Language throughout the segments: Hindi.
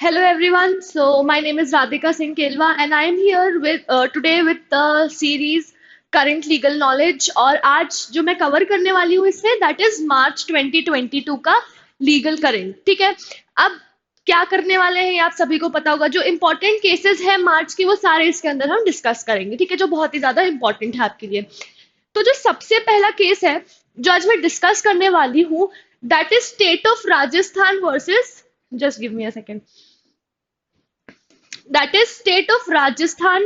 Hello everyone. So my name is Radhika Singh Kelwa and I am here with today with the series Current Legal Knowledge और आज जो मैं कवर करने वाली हूँ इसमें that is मार्च 2022 का लीगल करंट. ठीक है. अब क्या करने वाले हैं ये आप सभी को पता होगा. जो इम्पोर्टेंट केसेस हैं मार्च के वो सारे इसके अंदर हम डिस्कस करेंगे. ठीक है, जो बहुत ही ज्यादा इम्पोर्टेंट है आपके लिए. तो जो सबसे पहला केस है जो आज मैं डिस्कस करने वाली हूँ that is state of Rajasthan versus, just give me a second, that is state of Rajasthan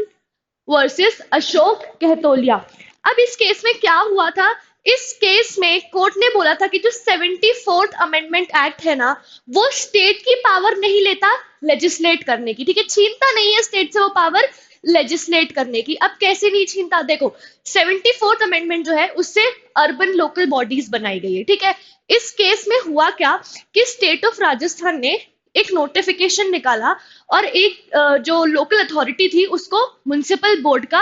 versus Ashok Gahtolia. अब इस केस में क्या हुआ था, इस केस में कोर्ट ने बोला था कि जो 74th अमेंडमेंट एक्ट है ना वो स्टेट की पावर नहीं लेता लेजिस्लेट करने की. ठीक है, छीनता नहीं है स्टेट से वो पावर लेजिस्लेट करने की. अब कैसे नहीं छीनता, देखो 74th अमेंडमेंट जो है उससे अर्बन लोकल बॉडीज बनाई गई है. ठीक है, इस केस में हुआ क्या कि स्टेट ऑफ राजस्थान ने एक नोटिफिकेशन निकाला और एक जो लोकल अथॉरिटी थी उसको म्युनिसिपल बोर्ड का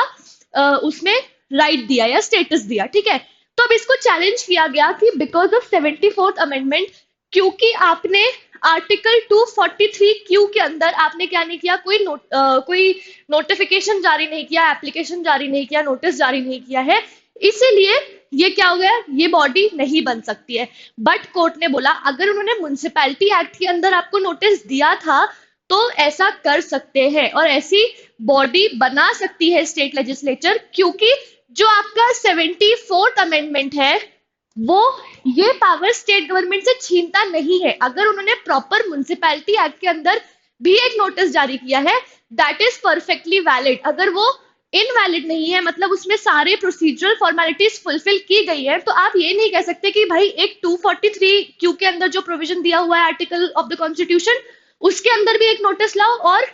उसमें राइट दिया या स्टेटस दिया. ठीक है, तो अब इसको चैलेंज किया गया कि बिकॉज ऑफ 74th अमेंडमेंट, क्योंकि आपने आर्टिकल 243 क्यू के अंदर आपने क्या नहीं किया, कोई नोटिफिकेशन जारी नहीं किया, एप्लीकेशन जारी नहीं किया, नोटिस जारी नहीं किया है, इसीलिए ये क्या हो गया, ये बॉडी नहीं बन सकती है. बट कोर्ट ने बोला अगर उन्होंने म्युनिसिपैलिटी एक्ट के अंदर आपको नोटिस दिया था तो ऐसा कर सकते हैं और ऐसी बॉडी बना सकती है स्टेट लेजिस्लेचर, क्योंकि जो आपका 74th अमेंडमेंट है वो ये पावर स्टेट गवर्नमेंट से छीनता नहीं है. अगर उन्होंने प्रॉपर म्युनिसिपैलिटी एक्ट के अंदर भी एक नोटिस जारी किया है दैट इज परफेक्टली वैलिड. अगर वो इनवैलिड नहीं है, मतलब उसमें सारे प्रोसीजरल फॉर्मेलिटीज फुलफिल की गई है, तो आप ये नहीं कह सकते कि भाई एक 243 क्यू के अंदर जो प्रोविजन दिया हुआ है आर्टिकल ऑफ द कॉन्स्टिट्यूशन उसके अंदर भी एक नोटिस लाओ और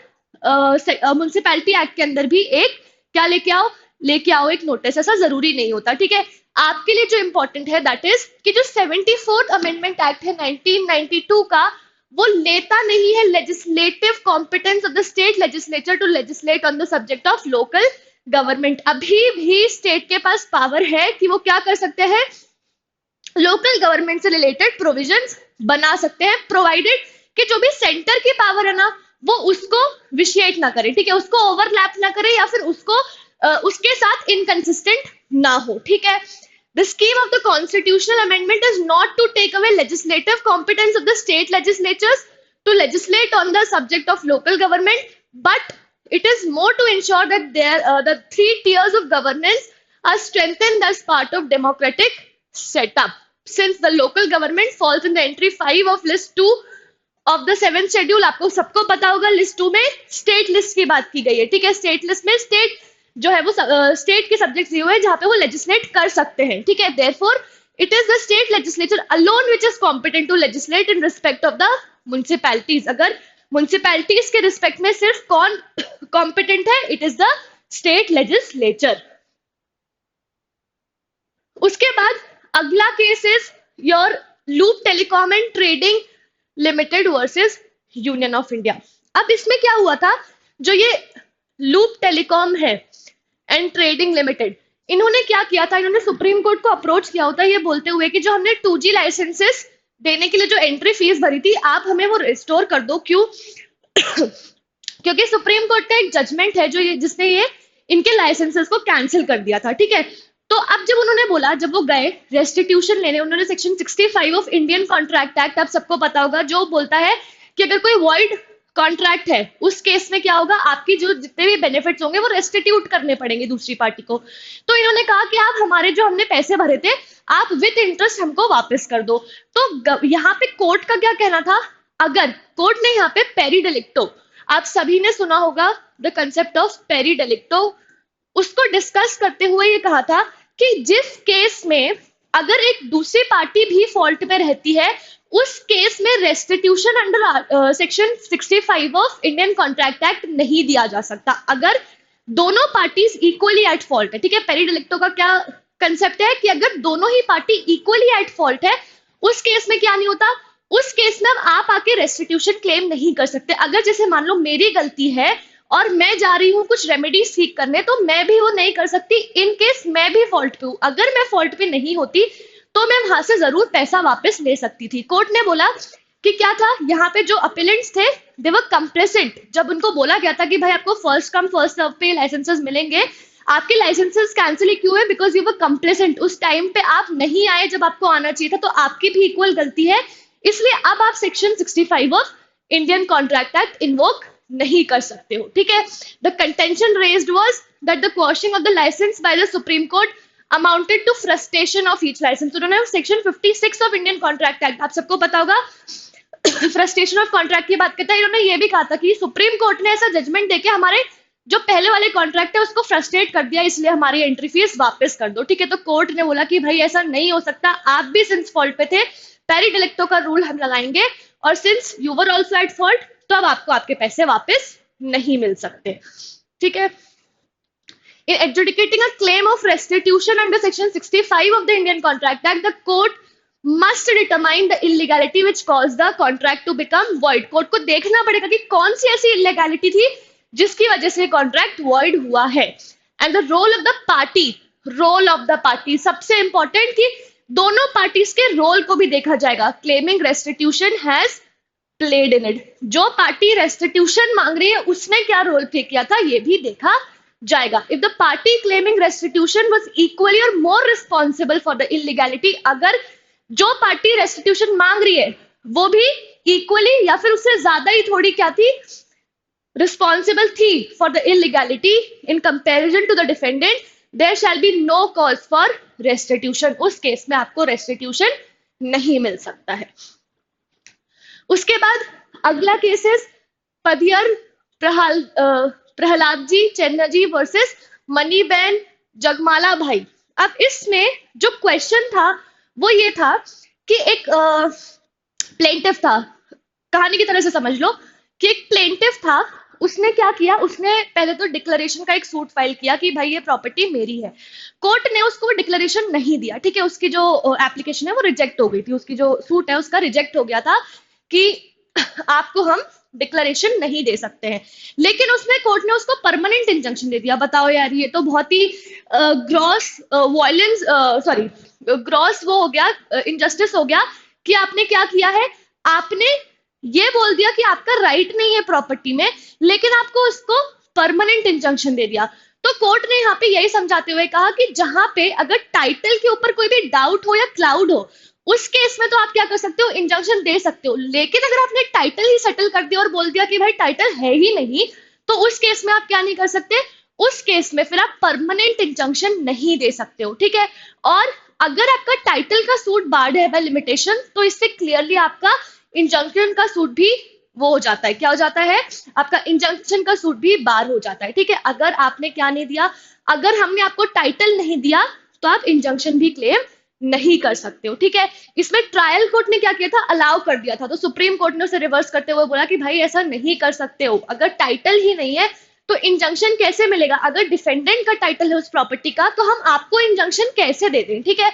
म्युनिसिपैलिटी एक्ट के अंदर भी एक क्या लेके आओ एक नोटिस. ऐसा जरूरी नहीं होता. ठीक है, आपके लिए जो इंपॉर्टेंट है दैट इज कि जो 74th अमेंडमेंट एक्ट है 1992 का वो लेता नहीं है legislative competence of the state legislature to legislate on the subject of local government. अभी भी स्टेट के पास पावर है कि वो क्या कर सकते हैं, लोकल गवर्नमेंट से रिलेटेड प्रोविजंस बना सकते हैं, प्रोवाइडेड कि जो भी सेंटर की पावर है ना वो उसको विशिएट ना करे. ठीक है, उसको ओवरलैप ना करे या फिर उसको उसके साथ इनकंसिस्टेंट ना हो. ठीक है, the scheme of the constitutional amendment is not to take away legislative competence of the state legislatures to legislate on the subject of local government, but it is more to ensure that the three tiers of governance are strengthened as part of democratic setup. Since the local government falls in the entry 5 of list 2 of the 7th schedule, आपको सबको पता होगा लिस्ट 2 में स्टेट लिस्ट की बात की गई है. ठीक है, स्टेट लिस्ट में स्टेट जो है वो स्टेट के सब्जेक्ट दिए हुए हैं जहां पे वो लेजिस्लेट कर सकते हैं. ठीक है, therefore it is the state legislature alone which is competent to legislate in respect of the municipalities. अगर म्युनिसिपैलिटीज के रिस्पेक्ट में सिर्फ कौन कॉम्पिटेंट है, it is the state legislature. उसके बाद अगला case is your loop telecom and trading limited versus union of India. अब इसमें क्या हुआ था, जो ये लूप टेलीकॉम है एंड ट्रेडिंग लिमिटेड, इन्होंने क्या किया था, इन्होंने सुप्रीम कोर्ट को अप्रोच किया होता है ये बोलते हुए कि जो हमने 2G लाइसेंसेस देने के लिए जो एंट्री फीस भरी थी आप हमें वो रिस्टोर कर दो. क्यों? क्योंकि सुप्रीम कोर्ट का एक जजमेंट है जो जिसने ये इनके लाइसेंसेस को कैंसिल कर दिया था. ठीक है, तो अब जब उन्होंने बोला, जब वो गए रेस्टिट्यूशन लेने, उन्होंने section 65 of Indian contract act आप सबको पता होगा जो बोलता है कि अगर कोई वॉइड कॉन्ट्रैक्ट है उस केस में क्या होगा, आपकी जो जितने भी बेनिफिट्स होंगे वो रेस्टिट्यूट करने पड़ेंगे दूसरी पार्टी को. तो इन्होंने कहा कि आप हमारे जो हमने पैसे भरे थे आप विद इंटरेस्ट हमको वापस कर दो. तो यहाँ पे कोर्ट का क्या कहना था, अगर कोर्ट ने यहाँ पे पेरी डेलिक्टो, आप सभी ने सुना होगा द कंसेप्ट ऑफ पेरी डेलिक्टो, उसको डिस्कस करते हुए ये कहा था कि जिस केस में अगर एक दूसरी पार्टी भी फॉल्ट में रहती है उस केस में restitution under section 65 of Indian contract act नहीं दिया जा सकता अगर दोनों पार्टीज इक्वली एट फॉल्ट है. ठीक है, पेरी डेलिक्टो का क्या कंसेप्ट है कि अगर दोनों ही पार्टी इक्वली एट फॉल्ट है उस केस में क्या नहीं होता, उस केस में आप आके रेस्टिट्यूशन क्लेम नहीं कर सकते. अगर जैसे मान लो मेरी गलती है और मैं जा रही हूँ कुछ रेमेडीज ठीक करने तो मैं भी वो नहीं कर सकती इन केस मैं भी फॉल्ट पे हूँ. अगर मैं फॉल्ट पे नहीं होती तो मैं वहां से जरूर पैसा वापस ले सकती थी. कोर्ट ने बोला कि क्या था, यहाँ पे जो अपिलेंट्स थे दे वर कंप्लेसेंट। जब उनको बोला गया था कि भाई आपको फर्स्ट कम फर्स्ट सर्व पे लाइसेंसेस मिलेंगे, आपके लाइसेंसेस कैंसिल ही क्यों है? बिकॉज यू वर कंप्लेसेंट, उस टाइम पे आप नहीं आए जब आपको आना चाहिए था, तो आपकी भी इक्वल गलती है। इसलिए अब आप section 65 of Indian contract act invoke नहीं कर सकते हो, ठीक है। The contention raised was that the quashing of the licence by the supreme court amounted to frustration of each licence. तो उन्होंने section 56 of Indian contract act, आप सबको पता होगा, फ्रस्ट्रेशन ऑफ कॉन्ट्रैक्ट की बात करता है। इन्होंने ये भी कहा था कि सुप्रीम कोर्ट ने ऐसा जजमेंट देके हमारे जो पहले वाले कॉन्ट्रैक्ट है उसको फ्रस्ट्रेट कर दिया, इसलिए हमारी एंट्री फीस वापस कर दो, ठीक है। तो कोर्ट ने बोला कि भाई ऐसा नहीं हो सकता, आप भी सिंस फॉल्ट पे थे, पेरी डिलेक्टो का रूल हम लगाएंगे, और since you were also at fault, तो अब आपको आपके पैसे वापस नहीं मिल सकते, ठीक है। In adjudicating a claim of restitution under section 65 of the Indian Contract Act, the court must determine the illegality which caused the contract to become void. Court को देखना पड़ेगा कि कौन सी ऐसी illegality थी जिसकी वजह से कॉन्ट्रैक्ट void हुआ है। And the role of the party, role of the party सबसे important कि दोनों पार्टीज के रोल को भी देखा जाएगा। Claiming restitution has played in it, जो पार्टी restitution मांग रही है उसने क्या रोल प्ले किया था ये भी देखा जाएगा। If the party claiming restitution was equally or more responsible for the illegality, अगर जो पार्टी restitution मांग रही है वो भी equally या फिर उससे ज्यादा ही थोड़ी क्या थी, responsible थी for the illegality in comparison to the defendant, there shall be no cause for restitution। उस केस में आपको restitution नहीं मिल सकता है। उसके बाद अगला केस है पदियर प्रहलाद जी चेन्नजी वर्सेस मनीबेन जगमाला भाई। अब इसमें जो क्वेश्चन था वो ये था कि एक प्लेंटिफ था, कहानी की तरह से समझ लो कि एक प्लेंटिफ था, उसने क्या किया, उसने पहले तो डिक्लेरेशन का एक सूट फाइल किया कि भाई ये प्रॉपर्टी मेरी है। कोर्ट ने उसको डिक्लेरेशन नहीं दिया, ठीक है, उसकी जो एप्लीकेशन है वो रिजेक्ट हो गई थी, उसकी जो सूट है उसका रिजेक्ट हो गया था कि आपको हम डिक्लेरेशन नहीं दे सकते हैं। लेकिन उसमें कोर्ट ने उसको परमानेंट इंजंक्शन दे दिया। बताओ यार, ये तो बहुत ही ग्रॉस वायलेंस, सॉरी ग्रॉस वो हो गया, इनजस्टिस हो गया कि आपने क्या किया है, आपने ये बोल दिया कि आपका राइट नहीं है प्रॉपर्टी में, लेकिन आपको उसको परमानेंट इंजंक्शन दे दिया। तो कोर्ट ने यहाँ पे यही समझाते हुए कहा कि जहां पे अगर टाइटल के ऊपर कोई भी डाउट हो या क्लाउड हो, उस केस में तो आप क्या कर सकते हो, इंजंक्शन दे सकते हो। लेकिन अगर आपने टाइटल ही सेटल कर दिया और बोल दिया कि भाई टाइटल है ही नहीं, तो उस केस में आप क्या नहीं कर सकते, उस केस में फिर आप परमानेंट इंजंक्शन नहीं दे सकते हो, ठीक है। और अगर आपका टाइटल का सूट बार्ड है बाय लिमिटेशन, तो इससे क्लियरली आपका इंजंक्शन का सूट भी वो हो जाता है, क्या हो जाता है, आपका इंजंक्शन का सूट भी बार हो जाता है, ठीक है। अगर आपने क्या नहीं दिया, अगर हमने आपको टाइटल नहीं दिया तो आप इंजंक्शन भी क्लेम नहीं कर सकते हो, ठीक है। इसमें ट्रायल कोर्ट ने क्या किया था, अलाउ कर दिया था, तो सुप्रीम कोर्ट ने उसे रिवर्स करते हुए बोला कि भाई ऐसा नहीं कर सकते हो, अगर टाइटल ही नहीं है तो इंजंक्शन कैसे मिलेगा, अगर डिफेंडेंट का टाइटल है उस प्रॉपर्टी का तो हम आपको इंजंक्शन कैसे दे दें, ठीक है।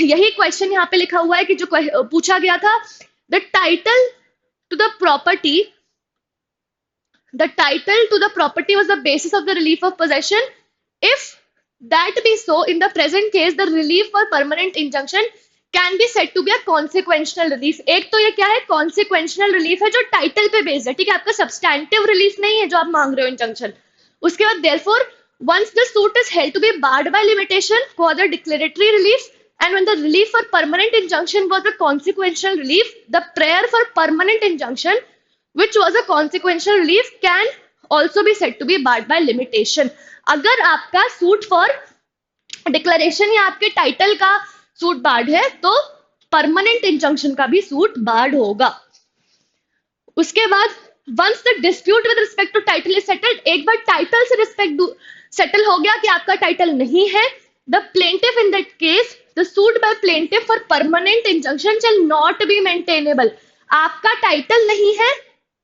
यही क्वेश्चन यहाँ पे लिखा हुआ है कि जो पूछा गया था, the title to the property was the basis of the relief of possession. If that be so, in the present case the relief for permanent injunction can be said to be a consequential relief। एक तो ये क्या है, consequential relief है जो टाइटल पे बेस्ड है, ठीक है, आपका सब्सटैंटिव रिलीफ नहीं है जो आप मांग रहे हो इंजंक्शन। उसके बाद therefore once the suit is held to be barred by limitation for the declaratory relief, and when the relief for permanent injunction was a consequential relief, the prayer for permanent injunction which was a consequential relief can also be said to be barred by limitation। अगर आपका सूट फॉर डिक्लेरेशन या आपके टाइटल का सूट बार्ड है तो परमानेंट इंजंक्शन का भी सूट बार्ड होगा। उसके बाद once the dispute with respect to title is settled, एक बार टाइटल से रिस्पेक्ट सेटल हो गया कि आपका टाइटल नहीं है, the plaintiff in that case the suit by plaintiff for permanent injunction shall not be maintainable. आपका टाइटल नहीं है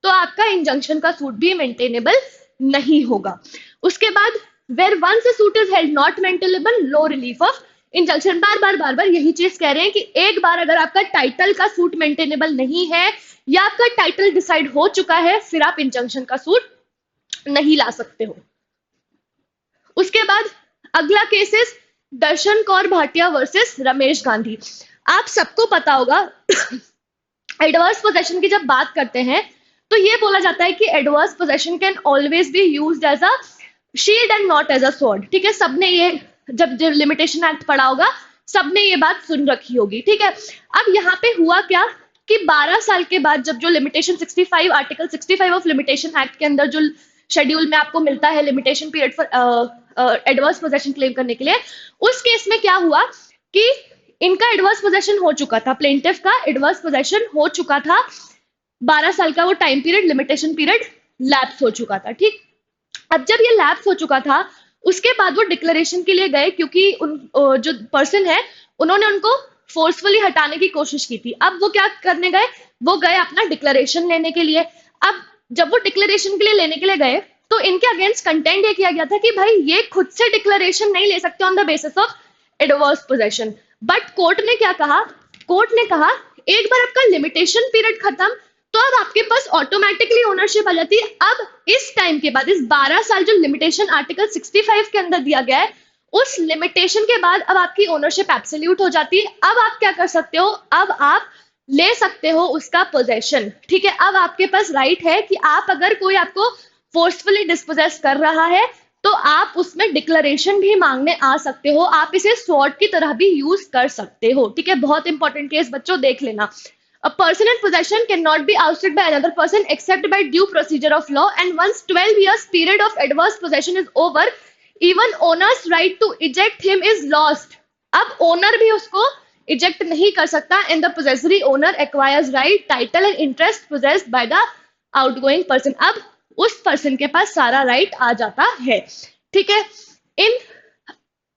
तो आपका इंजंक्शन का सूट भी मेंटेनेबल नहीं होगा। उसके बाद where once a suit is held not maintainable, no relief of injunction। बार बार यही चीज कह रहे हैं कि एक बार अगर आपका टाइटल का सूट मेंटेनेबल नहीं है या आपका टाइटल डिसाइड हो चुका है, फिर आप इंजंक्शन का सूट नहीं ला सकते हो। उसके बाद अगला केस है दर्शन कौर भाटिया वर्सेस रमेश गांधी। आप सबको पता होगा एडवर्स पोजेशन की जब बात करते हैं तो ये बोला जाता है कि adverse possession can always be used as a shield and not as a sword. ठीक है, सबने ये जब जब लिमिटेशन एक्ट पढ़ा होगा सबने ये बात सुन रखी होगी। ठीक है, अब यहाँ पे हुआ क्या कि 12 साल के बाद जब जो limitation 65 article 65 of limitation act के अंदर जो शेड्यूल में आपको मिलता है limitation period for adverse possession claim करने के लिए, उस केस में क्या हुआ कि इनका एडवर्स पोजेशन हो चुका था, प्लेंटिफ का एडवर्स पोजेशन हो चुका था, 12 साल का वो time period limitation period lapse हो चुका था। ठीक, अब जब ये लैप्स हो चुका था उसके बाद वो डिक्लेरेशन के लिए गए, क्योंकि उन जो पर्सन है उन्होंने उनको फोर्सफुली हटाने की कोशिश की थी। अब वो क्या करने गए, वो गए अपना डिक्लेरेशन लेने के लिए। अब जब वो डिक्लेरेशन के लिए लेने के लिए गए तो इनके अगेंस्ट कंटेंट ये किया गया था कि भाई ये खुद से डिक्लेरेशन नहीं ले सकते on the basis of adverse possession. But court ने क्या कहा, कोर्ट ने कहा एक बार आपका लिमिटेशन पीरियड खत्म तो अब आपके पास ऑटोमेटिकली ओनरशिप आ जाती है। अब इस टाइम के बाद इस 12 साल जो लिमिटेशन आर्टिकल 65 के अंदर दिया गया है उस लिमिटेशन के बाद अब आपकी ओनरशिप एब्सोल्यूट हो जाती है। अब आप क्या कर सकते हो, अब आप ले सकते हो उसका पोजेशन। ठीक है, अब आपके पास राइट है कि आप अगर कोई आपको फोर्सफुली डिस्पोजेस कर रहा है तो आप उसमें डिक्लेरेशन भी मांगने आ सकते हो, आप इसे स्वॉर्ड की तरह भी यूज कर सकते हो। ठीक है, बहुत इंपॉर्टेंट केस बच्चों देख लेना। A person in possession cannot be ousted by another person except by due procedure of law, and once 12 years period of adverse possession is over, even owner's right to eject him is lost. अब owner भी उसको eject नहीं कर सकता, and the possessory owner acquires right, title and interest possessed by the outgoing person. अब उस person के पास सारा right आ जाता है। ठीक है,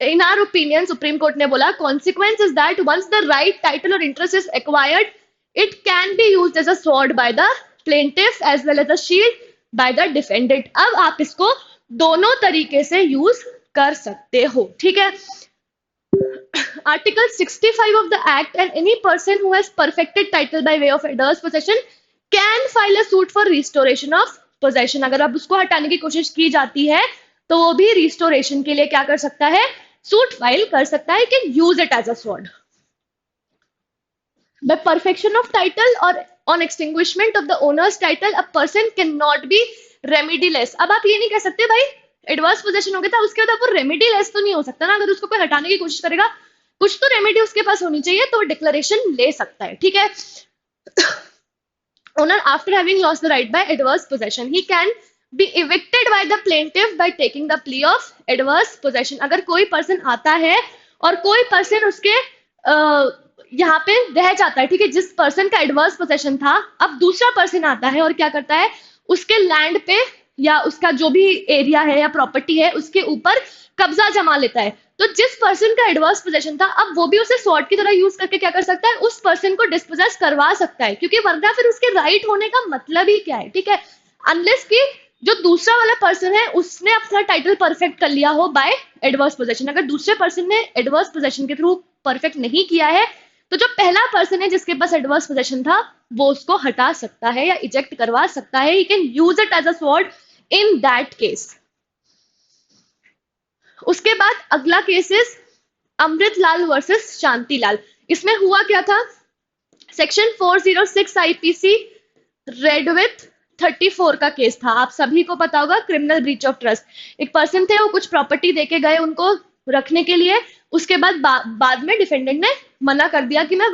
in our opinion supreme court ने बोला consequence is that once the right, title or interest is acquired, it can be used as a sword by the plaintiff as well as a shield by the defendant. अब आप इसको दोनों तरीके से यूज कर सकते हो। ठीक है, article 65 of the act, and any person who has perfected title by way of adverse possession can file a suit for restoration of possession. अगर अब उसको हटाने की कोशिश की जाती है तो वो भी रिस्टोरेशन के लिए क्या कर सकता है, सूट फाइल कर सकता है, can use it as a sword. By perfection of title or on extinguishment of the owner's title, a person cannot be remediless. अब आप ये नहीं कह सकते भाई एडवर्स पोजेशन हो गया था उसके बाद आप रेमेडीलेस तो नहीं हो सकता ना, अगर उसको कोई हटाने की कोशिश करेगा कुछ तो रेमेडी उसके पास होनी चाहिए, तो डिक्लेरेशन ले सकता है। ठीक है, owner after having lost the right by adverse possession, he can be evicted by the plaintiff by taking the plea of adverse possession. अगर कोई पर्सन आता है और कोई पर्सन उसके यहाँ पे रह जाता है, ठीक है, जिस पर्सन का एडवर्स पोजेशन था, अब दूसरा पर्सन आता है और क्या करता है, उसके लैंड पे या उसका जो भी एरिया है या प्रॉपर्टी है उसके ऊपर कब्जा जमा लेता है, तो जिस पर्सन का एडवर्स पोजेशन था अब वो भी उसे स्वॉर्ड की तरह यूज करके क्या कर सकता है, उस पर्सन को डिस्पोजेस करवा सकता है, क्योंकि वरना फिर उसके राइट होने का मतलब ही क्या है। ठीक है, अनलेस कि जो दूसरा वाला पर्सन है उसने अपना टाइटल परफेक्ट कर लिया हो बाय एडवर्स पोजेशन। अगर दूसरे पर्सन ने एडवर्स पोजेशन के थ्रू परफेक्ट नहीं किया है तो जो पहला पर्सन है जिसके पास एडवर्स पोजेशन था वो उसको हटा सकता है या इजेक्ट करवा सकता है, he can use it as a sword in that case. उसके बाद अगला case is Amritlal versus Shantilal. इसमें हुआ क्या था, सेक्शन 406 आईपीसी रेड विथ 34 का केस था, आप सभी को पता होगा, क्रिमिनल ब्रीच ऑफ ट्रस्ट। एक पर्सन थे, वो कुछ प्रॉपर्टी देके गए उनको रखने के लिए, उसके बाद बाद में डिफेंडेंट ने मना कर दिया कि मैं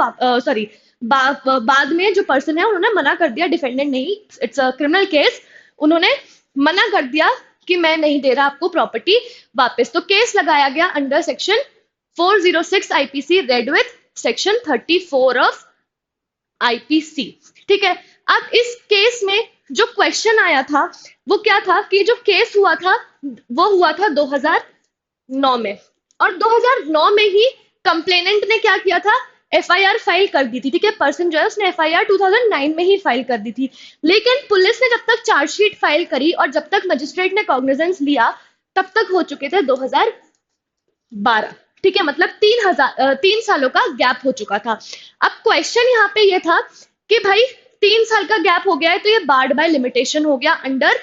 बाद में जो पर्सन है उन्होंने मना कर दिया, डिफेंडेंट नहीं, इट्स अ क्रिमिनल केस, उन्होंने मना कर दिया कि मैं नहीं दे रहा आपको प्रॉपर्टी वापस, तो केस लगाया गया under section 406 IPC red with section 34 of IPC. ठीक है, अब इस केस में जो क्वेश्चन आया था वो क्या था कि जो केस हुआ था वो हुआ था 2009 में, और 2009 में ही कंप्लेनेंट ने क्या किया था, एफआईआर फाइल कर दी थी। ठीक है, पर्सन जो है उसने एफआईआर 2009 में ही फाइल कर दी थी, लेकिन पुलिस ने जब तक चार्जशीट फाइल करी और जब तक मजिस्ट्रेट ने कॉग्निजेंस लिया तब तक हो चुके थे 2012। ठीक है, मतलब 3 सालों का गैप हो चुका था। अब क्वेश्चन यहाँ पे ये था कि भाई 3 साल का गैप हो गया है तो ये बार्ड बाय लिमिटेशन हो गया अंडर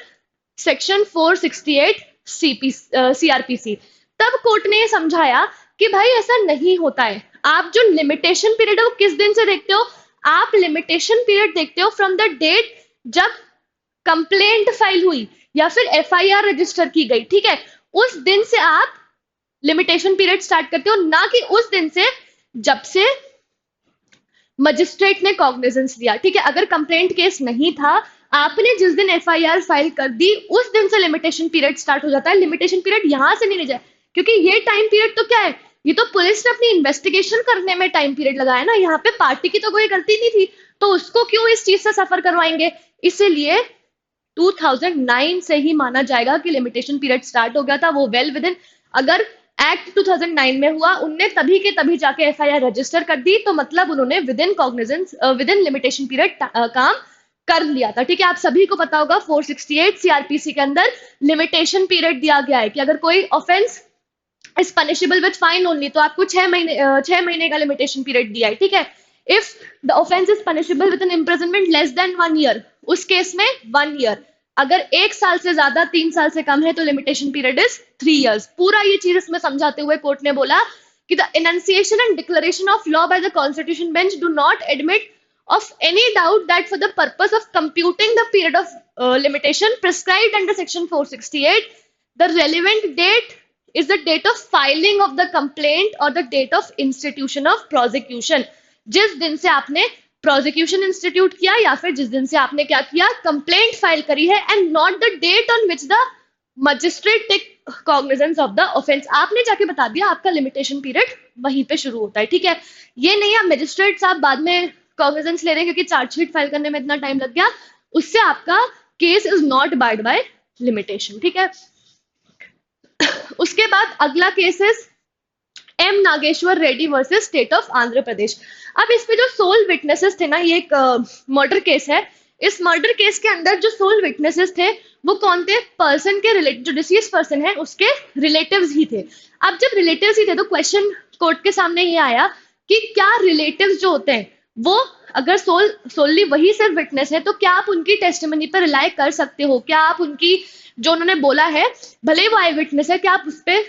सेक्शन 468 सीआरपीसी। तब कोर्ट ने समझाया कि भाई ऐसा नहीं होता है, आप जो लिमिटेशन पीरियड है वो किस दिन से देखते हो, आप लिमिटेशन पीरियड देखते हो फ्रॉम द डेट जब कंप्लेंट फाइल हुई या फिर एफआईआर रजिस्टर की गई, ठीक है, उस दिन से आप लिमिटेशन पीरियड स्टार्ट करते हो, ना कि उस दिन से जब से मजिस्ट्रेट ने कॉग्निजेंस लिया, ठीक है। अगर कंप्लेंट केस नहीं था, आपने जिस दिन एफआईआर फाइल कर दी उस दिन से लिमिटेशन पीरियड स्टार्ट हो जाता है। लिमिटेशन पीरियड यहां से नहीं ले जाए, क्योंकि ये टाइम पीरियड तो क्या है, ये तो पुलिस ने अपनी इन्वेस्टिगेशन करने में टाइम पीरियड लगाया ना, यहाँ पे पार्टी की तो कोई गलती नहीं थी, तो उसको क्यों इस चीज से सफर करवाएंगे। इसीलिए 2009 से ही माना जाएगा कि लिमिटेशन पीरियड स्टार्ट हो गया था, वो वेल विद इन। अगर एक्ट 2009 में हुआ, उनने तभी के तभी जाके एफआईआर रजिस्टर कर दी, तो मतलब उन्होंने with in cognizance with in limitation period काम कर लिया था, ठीक है। आप सभी को पता होगा 468 सीआरपीसी के अंदर लिमिटेशन पीरियड दिया गया है कि अगर कोई offence is punishable with fine only, तो आपको 6 महीने का लिमिटेशन पीरियड दिया है, ठीक है। If the offence is punishable with an imprisonment less than 1 year, उस केस में 1 ईयर। अगर 1 साल से ज्यादा 3 साल से कम है तो लिमिटेशन पीरियड इज 3 ईयर्स। पूरा ये चीज इसमें समझाते हुए कोर्ट ने बोला कि the enunciation and declaration of law by the constitution bench do not admit of any doubt that for the purpose of computing the period of limitation prescribed under section 468, the relevant date is the date of filing of the complaint or the date of institution of prosecution। जिस दिन से आपने प्रोसिक्यूशन इंस्टीट्यूट किया या फिर जिस दिन से आपने क्या किया, कंप्लेंट फाइल करी है, and not the date on which the magistrate take cognizance of the offence. आपने जाके बता दिया, आपका लिमिटेशन पीरियड वहीं पे शुरू होता है, ठीक है। ये नहीं है मजिस्ट्रेट साहब बाद में कॉग्निजेंस ले रहे हैं क्योंकि चार्जशीट फाइल करने में इतना टाइम लग गया, उससे आपका case is not barred by limitation, ठीक है। उसके बाद अगला case is M Nageshwar Reddy versus state of Andhra Pradesh. अब इसमें जो सोल विटनेसेस थे ना, ये एक मर्डर केस है। इस मर्डर केस के अंदर जो सोल विटनेसेस थे वो कौन थे, पर्सन के रिलेटिव, जो डिसीज पर्सन है उसके रिलेटिव्स ही थे। अब जब रिलेटिव्स ही थे तो क्वेश्चन कोर्ट के सामने ये आया कि क्या रिलेटिव्स जो होते हैं वो अगर सोलली वही सिर्फ विटनेस है तो क्या आप उनकी टेस्टिमनी पर रिलाई कर सकते हो, क्या आप उनकी जो उन्होंने बोला है भले वो आई विटनेस है, क्या आप उस पर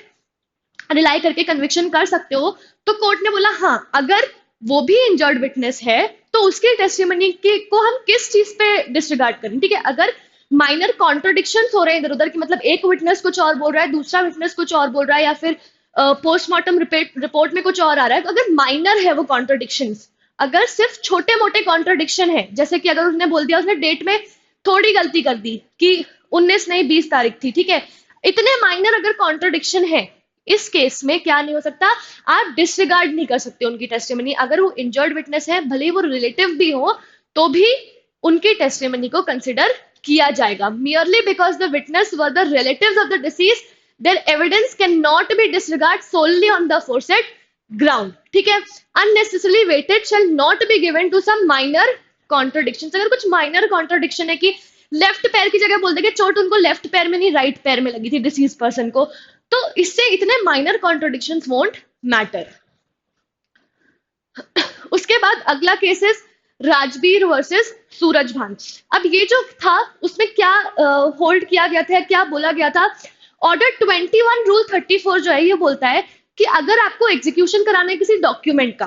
रिलाई करके कन्विक्शन कर सकते हो। तो कोर्ट ने बोला हाँ, अगर वो भी इंजर्ड विटनेस है तो उसकी टेस्टिमनी को हम किस चीज पे डिसरिगार्ड करें, ठीक है। अगर माइनर कॉन्ट्रोडिक्शंस हो रहे हैं इधर उधर की, मतलब एक विटनेस कुछ और बोल रहा है, दूसरा विटनेस कुछ और बोल रहा है, या फिर पोस्टमार्टम रिपोर्ट में कुछ और आ रहा है, तो अगर माइनर है वो कॉन्ट्रोडिक्शंस, अगर सिर्फ छोटे मोटे कॉन्ट्रोडिक्शन है, जैसे कि अगर उसने बोल दिया उसने डेट में थोड़ी गलती कर दी कि 19 नहीं 20 तारीख थी, ठीक है, इतने माइनर अगर कॉन्ट्रोडिक्शन है, इस केस में क्या नहीं हो सकता, आप डिसरिगार्ड नहीं कर सकते उनकी टेस्टिमनी। अगर वो इंजर्ड विटनेस है, भले वो रिलेटिव भी हो, तो भी उनकी टेस्टिमनी को कंसिडर किया जाएगा। Merely because the witness were the relatives of the deceased, their evidence can not be disregard solely on the aforesaid ground, ठीक है। Unnecessarily weightage shall not be given to some minor contradictions. अगर कुछ माइनर कॉन्ट्रोडिक्शन है कि लेफ्ट पैर की जगह बोल देंगे चोट उनको लेफ्ट पैर में नहीं राइट पैर में लगी थी डिसीज पर्सन को, तो इससे इतने माइनर कॉन्ट्रोडिक्शंस वोंट मैटर। उसके बाद अगला case is Rajbir versus Surajbhan. अब ये जो था उसमें क्या होल्ड किया गया था, क्या बोला गया था, ऑर्डर 21 रूल 34 जो है ये बोलता है कि अगर आपको एग्जीक्यूशन कराना है किसी डॉक्यूमेंट का,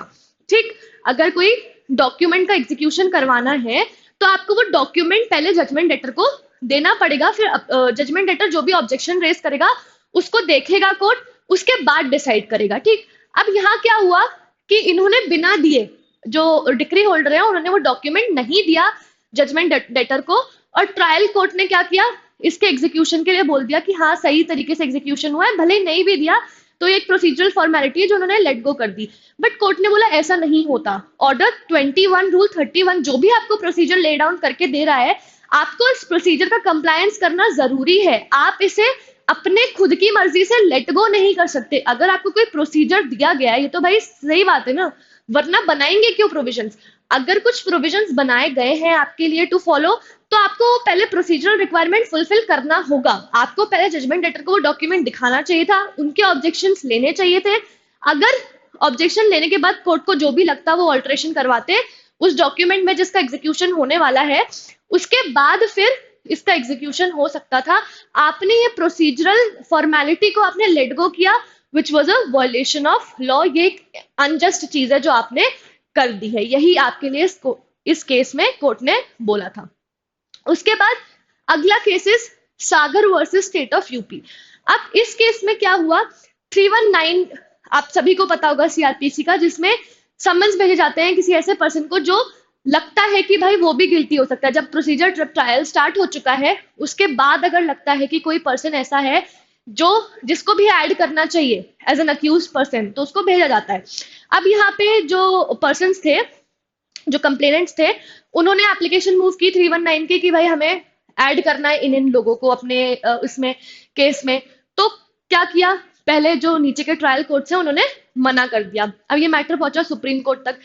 ठीक, अगर कोई डॉक्यूमेंट का एग्जीक्यूशन करवाना है तो आपको वो डॉक्यूमेंट पहले जजमेंट डेटर को देना पड़ेगा, फिर जजमेंट डेटर जो भी ऑब्जेक्शन रेज करेगा उसको देखेगा कोर्ट, उसके बाद डिसाइड करेगा, ठीक। अब यहाँ क्या हुआ कि इन्होंने बिना दिए, जो डिक्री होल्डर है उन्होंने वो डॉक्यूमेंट नहीं दिया जजमेंट डेटर को, और ट्रायल कोर्ट ने क्या किया, इसके एग्जीक्यूशन के लिए बोल दिया कि हाँ सही तरीके से एग्जीक्यूशन हुआ है, भले ही नहीं भी दिया तो ये एक प्रोसीजरल फॉर्मेलिटी है जो उन्होंने लेट गो कर दी। बट कोर्ट ने बोला ऐसा नहीं होता। ऑर्डर 21 रूल 31 जो भी आपको प्रोसीजर ले डाउन करके दे रहा है, आपको इस प्रोसीजर का कंप्लायंस करना जरूरी है। आप इसे अपने खुद की मर्जी से लेट गो नहीं कर सकते। अगर आपको कोई प्रोसीजर दिया गया है, ये तो भाई सही बात है ना, वरना बनाएंगे क्यों प्रोविजंस। अगर कुछ प्रोविजंस बनाए गए हैं आपके लिए टू फॉलो, तो आपको पहले प्रोसीजरल रिक्वायरमेंट फुलफिल करना होगा। आपको पहले जजमेंट लेटर को वो डॉक्यूमेंट दिखाना चाहिए था, उनके ऑब्जेक्शंस लेने चाहिए थे। अगर ऑब्जेक्शन लेने के बाद कोर्ट को जो भी लगता वो ऑल्टरेशन करवाते उस डॉक्यूमेंट में जिसका एग्जीक्यूशन होने वाला है, उसके बाद फिर इसका एग्जीक्यूशन हो सकता था। आपने ये प्रोसीजरल फॉर्मेलिटी को आपने लेट गो किया, which was a violation of law. ये एक अनजस्ट चीज है जो आपने कर दी है, यही आपके लिए इस केस में कोर्ट ने बोला था। उसके बाद अगला case is Sagar versus state of UP. अब इस केस में क्या हुआ, 319 आप सभी को पता होगा सीआरपीसी का, जिसमें समन्स भेजे जाते हैं किसी ऐसे पर्सन को जो लगता है कि भाई वो भी गिल्टी हो सकता है। जब प्रोसीजर ट्रायल स्टार्ट हो चुका है उसके बाद अगर लगता है कि कोई पर्सन ऐसा है जो जिसको भी ऐड करना चाहिए एज एन अक्यूज पर्सन, तो उसको भेजा जाता है। अब यहाँ पे जो पर्सन थे, जो कंप्लेनेंट्स थे, उन्होंने एप्लीकेशन मूव की 319 की कि भाई हमें ऐड करना है इन लोगों को अपने इसमें केस में। तो क्या किया, पहले जो नीचे के ट्रायल कोर्ट्स हैं उन्होंने मना कर दिया। अब ये मैटर पहुंचा सुप्रीम कोर्ट तक।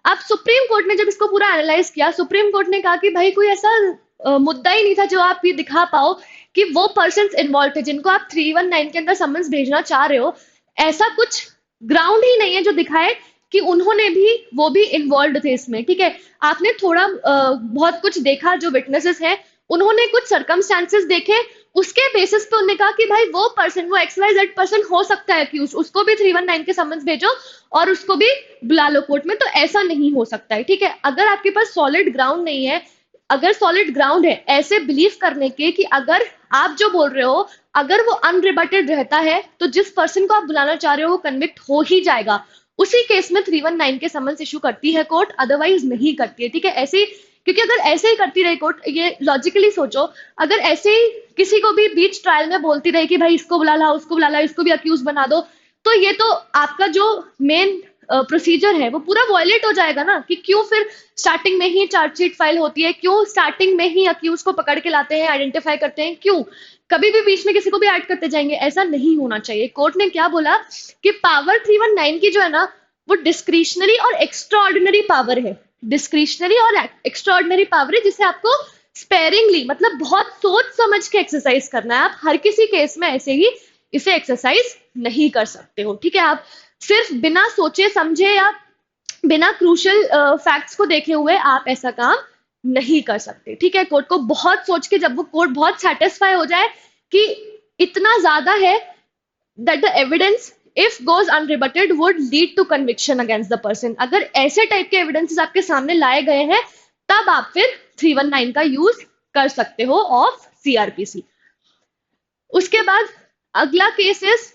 अब सुप्रीम कोर्ट ने जब इसको पूरा एनालाइज किया, सुप्रीम कोर्ट ने कहा कि भाई कोई ऐसा मुद्दा ही नहीं था जो आप ये दिखा पाओ कि वो पर्सन्स इन्वॉल्व थे जिनको आप 319 के अंदर समन्स भेजना चाह रहे हो। ऐसा कुछ ग्राउंड ही नहीं है जो दिखाए कि उन्होंने भी वो भी इन्वॉल्व थे इसमें। ठीक है, आपने थोड़ा बहुत कुछ देखा, जो विटनेसेस हैं उन्होंने कुछ सर्कमस्टांसेस देखे, उसके बेसिस पे उन्होंने कहा कि भाई वो पर्सन, वो XYZ पर्सन हो सकता है कि उसको भी 319 के समन्स भेजो और उसको भी बुला लो कोर्ट में। तो ऐसा नहीं हो सकता है। ठीक है, अगर आपके पास सॉलिड ग्राउंड नहीं है, अगर सॉलिड ग्राउंड है ऐसे बिलीव करने के कि अगर आप जो बोल रहे हो अगर वो अनरिबटेड रहता है तो जिस पर्सन को आप बुलाना चाह रहे हो वो कन्विक्ट हो ही जाएगा, उसी केस में 319 के समन्स इशू करती है कोर्ट, अदरवाइज नहीं करती है। ठीक है, ऐसे, क्योंकि अगर ऐसे ही करती रही कोर्ट, ये लॉजिकली सोचो, अगर ऐसे ही किसी को भी बीच ट्रायल में बोलती रही कि भाई इसको बुला ला, उसको बुला ला, इसको भी अक्यूज बना दो, तो ये तो आपका जो मेन प्रोसीजर है वो पूरा वॉयलेट हो जाएगा ना। कि क्यों फिर स्टार्टिंग में ही चार्जशीट फाइल होती है, क्यों स्टार्टिंग में ही अक्यूज को पकड़ के लाते हैं, आइडेंटिफाई करते हैं, क्यों कभी भी बीच में किसी को भी ऐड करते जाएंगे? ऐसा नहीं होना चाहिए। कोर्ट ने क्या बोला कि पावर 319 की जो है ना वो डिस्क्रिशनरी और एक्स्ट्राऑर्डिनरी पावर है। डिस्क्रिशनरी और एक्स्ट्राऑर्डिनरी पावर है जिसे आपको स्पेरिंगली, मतलब बहुत सोच समझ के एक्सरसाइज करना है। आप हर किसी केस में ऐसे ही इसे एक्सरसाइज नहीं कर सकते हो। ठीक है, आप सिर्फ बिना सोचे समझे या बिना क्रूशल फैक्ट्स को देखे हुए आप ऐसा काम नहीं कर सकते। ठीक है, कोर्ट को बहुत सोच के, जब वो कोर्ट बहुत सेटिस्फाई हो जाए कि इतना ज्यादा है that the evidence if goes unrebutted would lead to conviction against the person, अगर ऐसे टाइप के एविडेंसेस आपके सामने लाए गए हैं तब आप फिर 319 का यूज कर सकते हो ऑफ सीआरपीसी। उसके बाद अगला केस इज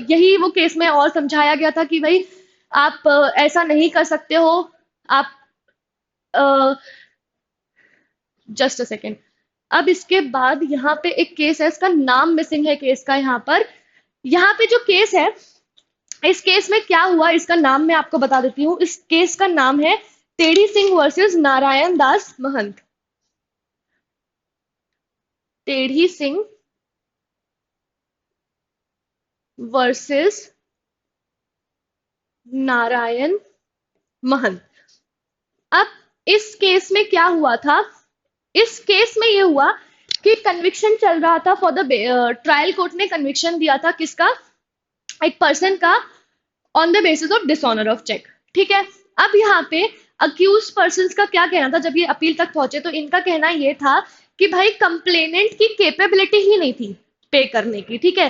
यही वो केस में और समझाया गया था कि भाई आप ऐसा नहीं कर सकते हो। आप जस्ट अ सेकेंड, अब इसके बाद यहाँ पे एक केस है, इसका नाम मिसिंग है केस का। यहाँ पे जो केस है, इस केस में क्या हुआ इसका नाम मैं आपको बता देती हूँ। इस केस का नाम है टेढ़ी सिंह वर्सेस नारायण दास महंत। टेढ़ी सिंह वर्सेस नारायण महंत। अब इस केस में क्या हुआ था, इस केस में ये हुआ कि कन्विक्शन चल रहा था फॉर द ट्रायल कोर्ट ने कन्विक्शन दिया था किसका, एक पर्सन का, on the basis of dishonour of cheque. ठीक है, अब यहाँ पे अक्यूज पर्संस का क्या कहना था जब ये अपील तक पहुंचे, तो इनका कहना ये था कि भाई कंप्लेनेंट की कैपेबिलिटी ही नहीं थी पे करने की। ठीक है,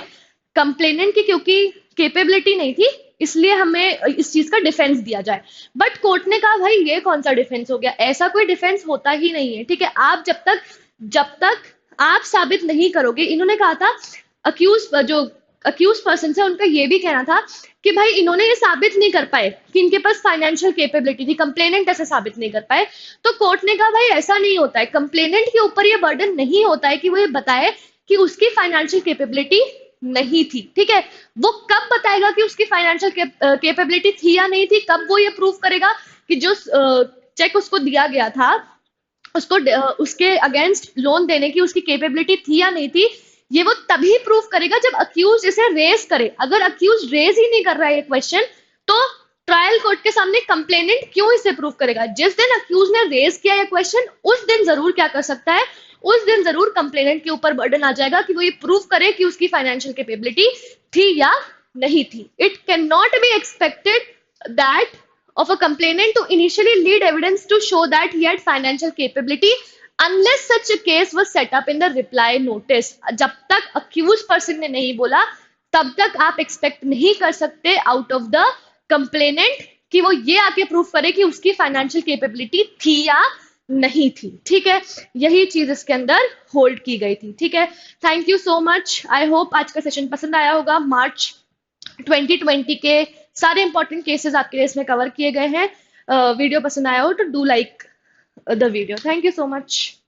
कंप्लेनेंट की क्योंकि कैपेबिलिटी नहीं थी इसलिए हमें इस चीज का डिफेंस दिया जाए। बट कोर्ट ने कहा भाई ये कौन सा डिफेंस हो गया, ऐसा कोई डिफेंस होता ही नहीं है। ठीक है, आप जब तक आप साबित नहीं करोगे, इन्होंने कहा था अक्यूज पर्सन है उनका ये भी कहना था कि भाई इन्होंने ये साबित नहीं कर पाए कि इनके पास फाइनेंशियल कैपेबिलिटी थी, कंप्लेनेंट ऐसे साबित नहीं कर पाए। तो कोर्ट ने कहा भाई ऐसा नहीं होता है, कंप्लेनेंट के ऊपर ये बर्डन नहीं होता है कि वो ये बताए कि उसकी फाइनेंशियल कैपेबिलिटी नहीं थी। ठीक है, वो कब बताएगा कि उसकी फाइनेंशियल कैपेबिलिटी थी या नहीं थी, कब वो ये प्रूव करेगा कि जो चेक उसको दिया गया था उसको उसके अगेंस्ट लोन देने की उसकी कैपेबिलिटी थी या नहीं थी, ये वो तभी प्रूव करेगा जब अक्यूज इसे रेज करे। अगर अक्यूज रेज ही नहीं कर रहा है ये क्वेश्चन, तो ट्रायल कोर्ट के सामने कंप्लेनेंट क्यों इसे प्रूव करेगा? जिस दिन अक्यूज ने रेज किया ये क्वेश्चन, उस दिन जरूर क्या कर सकता है, उस दिन जरूर कंप्लेनेंट के ऊपर बर्डन आ जाएगा कि वो ये प्रूव करे कि उसकी फाइनेंशियल कैपेबिलिटी थी या नहीं थी। It can not be expected that of a complainant to initially lead evidence to show that he had financial capability unless such a case was set up in the reply notice। जब तक accused person ने नहीं बोला तब तक आप एक्सपेक्ट नहीं कर सकते आउट ऑफ द कंप्लेनेंट कि वो ये आके प्रूफ करे कि उसकी फाइनेंशियल कैपेबिलिटी थी या नहीं थी। ठीक है, यही चीज इसके अंदर होल्ड की गई थी। ठीक है, thank you so much. I hope आज का सेशन पसंद आया होगा। मार्च 2020 के सारे इंपॉर्टेंट केसेस आपके लिए इसमें कवर किए गए हैं। वीडियो पसंद आया हो तो do like the video. Thank you so much.